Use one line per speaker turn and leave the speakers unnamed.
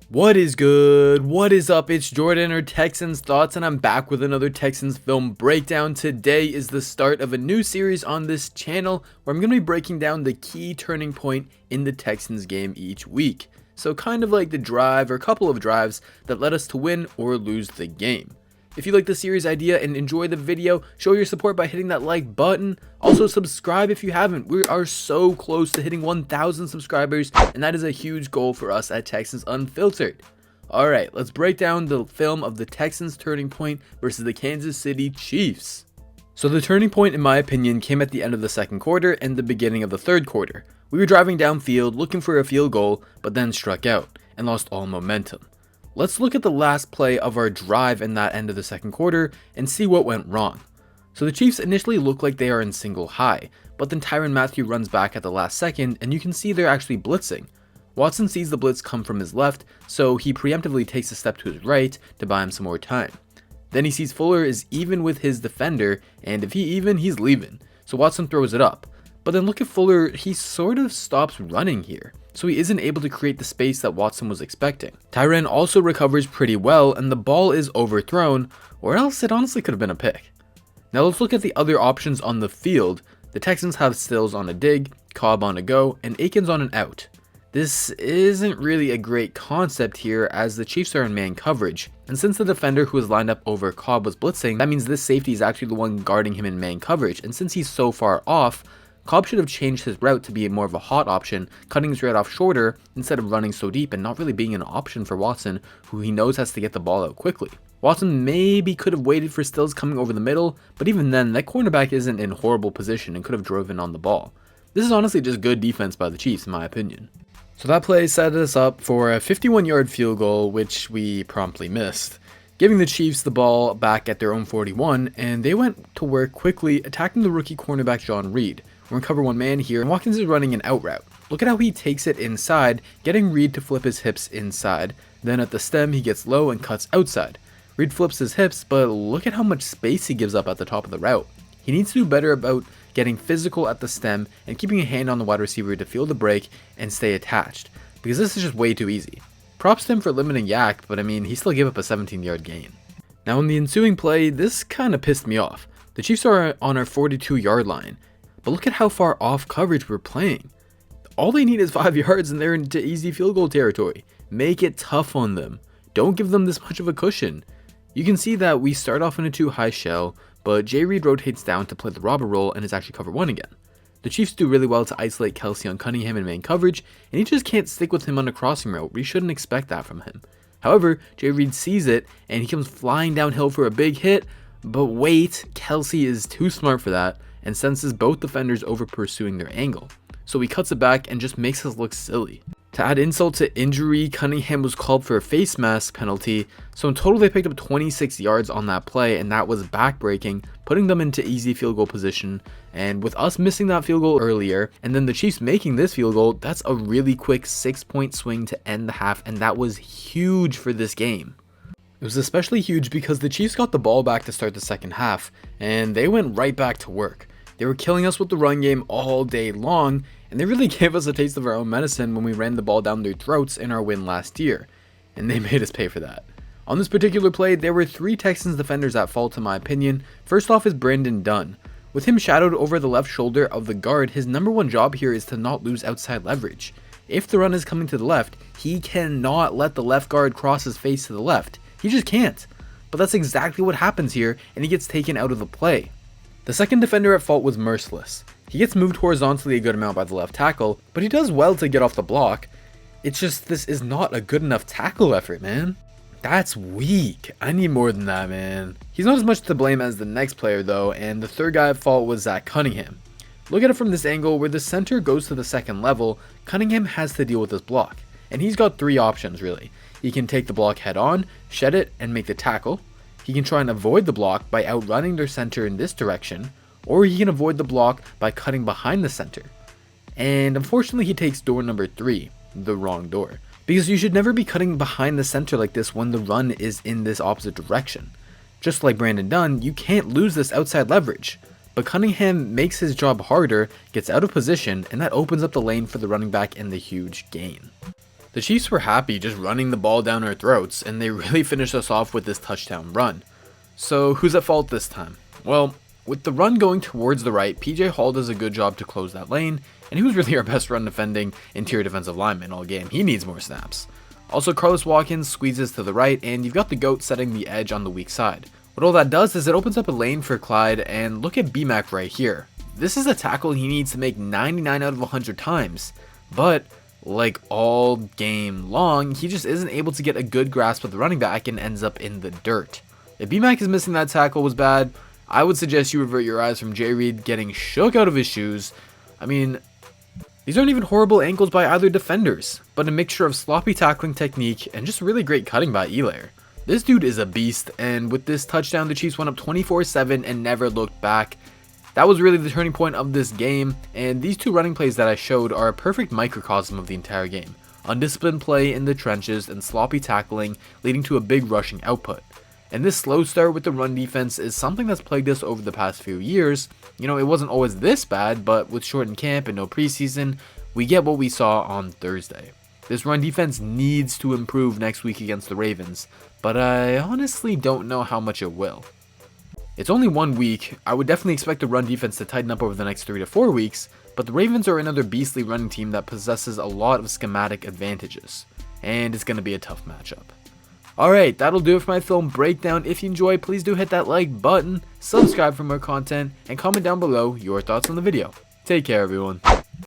What is good? What is up? It's Jordan, or Texans Thoughts, and I'm back with another Texans film breakdown. Today is the start of a new series on this channel where I'm going to be breaking down the key turning point in the Texans game each week. So kind of like the drive or couple of drives that led us to win or lose the game. If you like the series idea and enjoy the video, show your support by hitting that like button. Also subscribe if you haven't. We are so close to hitting 1,000 subscribers, and that is a huge goal for us at Texans Unfiltered. Alright, let's break down the film of the Texans turning point versus the Kansas City Chiefs. So the turning point, in my opinion, came at the end of the second quarter and the beginning of the third quarter. We were driving downfield looking for a field goal, but then struck out and lost all momentum. Let's look at the last play of our drive in that end of the second quarter and see what went wrong. So the Chiefs initially look like they are in single high, but then Tyrann Mathieu runs back at the last second and you can see they're actually blitzing. Watson sees the blitz come from his left, so he preemptively takes a step to his right to buy him some more time. Then he sees Fuller is even with his defender, and if he's leaving, so Watson throws it up. But then look at Fuller, he sort of stops running here, so he isn't able to create the space that Watson was expecting. Tyrann also recovers pretty well, and the ball is overthrown, or else it honestly could have been a pick. Now let's look at the other options on the field. The Texans have Stills on a dig, Cobb on a go, and Akins on an out. This isn't really a great concept here, as the Chiefs are in man coverage, and since the defender who was lined up over Cobb was blitzing, that means this safety is actually the one guarding him in man coverage, and since he's so far off, Cobb should have changed his route to be more of a hot option, cutting his route off shorter instead of running so deep and not really being an option for Watson, who he knows has to get the ball out quickly. Watson maybe could have waited for Stills coming over the middle, but even then, that cornerback isn't in horrible position and could have driven on the ball. This is honestly just good defense by the Chiefs in my opinion. So that play set us up for a 51-yard field goal, which we promptly missed, giving the Chiefs the ball back at their own 41, and they went to work quickly attacking the rookie cornerback John Reed. We're in cover one man here, and Watkins is running an out route. Look at how he takes it inside, getting Reed to flip his hips inside. Then at the stem, he gets low and cuts outside. Reed flips his hips, but look at how much space he gives up at the top of the route. He needs to do better about getting physical at the stem and keeping a hand on the wide receiver to feel the break and stay attached, because this is just way too easy. Props to him for limiting Yak, but I mean, he still gave up a 17-yard gain. Now in the ensuing play, this kind of pissed me off. The Chiefs are on our 42-yard line. But look at how far off coverage we're playing. All they need is 5 yards and they're into easy field goal territory. Make it tough on them. Don't give them this much of a cushion. You can see that we start off in a too high shell, but Jay Reed rotates down to play the robber role and is actually cover one again. The Chiefs do really well to isolate Kelsey on Cunningham in main coverage, and he just can't stick with him on a crossing route. We shouldn't expect that from him. However, Jay Reed sees it and he comes flying downhill for a big hit, but wait, Kelsey is too smart for that and senses both defenders over pursuing their angle, so he cuts it back and just makes us look silly. To add insult to injury, Cunningham was called for a face mask penalty, so in total they picked up 26 yards on that play, and that was backbreaking, putting them into easy field goal position. And with us missing that field goal earlier, and then the Chiefs making this field goal, that's a really quick 6-point swing to end the half, and that was huge for this game. It was especially huge because the Chiefs got the ball back to start the second half, and they went right back to work. They were killing us with the run game all day long, and they really gave us a taste of our own medicine when we ran the ball down their throats in our win last year, and they made us pay for that. On this particular play, there were 3 Texans defenders at fault in my opinion. First off is Brandon Dunn. With him shadowed over the left shoulder of the guard, his number one job here is to not lose outside leverage. If the run is coming to the left, he cannot let the left guard cross his face to the left. He just can't. But that's exactly what happens here, and he gets taken out of the play. The second defender at fault was Merciless. He gets moved horizontally a good amount by the left tackle, but he does well to get off the block. It's just this is not a good enough tackle effort, man. That's weak. I need more than that, man. He's not as much to blame as the next player though, and the third guy at fault was Zach Cunningham. Look at it from this angle where the center goes to the second level. Cunningham has to deal with this block, and he's got 3 options really. He can take the block head on, shed it, and make the tackle. He can try and avoid the block by outrunning their center in this direction, or he can avoid the block by cutting behind the center. And unfortunately he takes door number 3, the wrong door, because you should never be cutting behind the center like this when the run is in this opposite direction. Just like Brandon Dunn, you can't lose this outside leverage, but Cunningham makes his job harder, gets out of position, and that opens up the lane for the running back and the huge gain. The Chiefs were happy just running the ball down our throats, and they really finished us off with this touchdown run. So who's at fault this time? Well, with the run going towards the right, PJ Hall does a good job to close that lane, and he was really our best run defending interior defensive lineman all game. He needs more snaps. Also, Carlos Watkins squeezes to the right, and you've got the GOAT setting the edge on the weak side. What all that does is it opens up a lane for Clyde, and look at BMAC right here. This is a tackle he needs to make 99 out of 100 times, but like all game long, he just isn't able to get a good grasp of the running back and ends up in the dirt. If BMAC is missing that tackle was bad, I would suggest you revert your eyes from Jay Reed getting shook out of his shoes. I mean, these aren't even horrible ankles by either defenders, but a mixture of sloppy tackling technique and just really great cutting by Elair. This dude is a beast, and with this touchdown, the Chiefs went up 24-7 and never looked back. That was really the turning point of this game, and these two running plays that I showed are a perfect microcosm of the entire game. Undisciplined play in the trenches and sloppy tackling leading to a big rushing output. And this slow start with the run defense is something that's plagued us over the past few years. You know, it wasn't always this bad, but with shortened camp and no preseason, we get what we saw on Thursday. This run defense needs to improve next week against the Ravens, but I honestly don't know how much it will. It's only 1 week. I would definitely expect the run defense to tighten up over the next 3 to 4 weeks, but the Ravens are another beastly running team that possesses a lot of schematic advantages, and it's going to be a tough matchup. Alright, that'll do it for my film breakdown. If you enjoyed, please do hit that like button, subscribe for more content, and comment down below your thoughts on the video. Take care, everyone.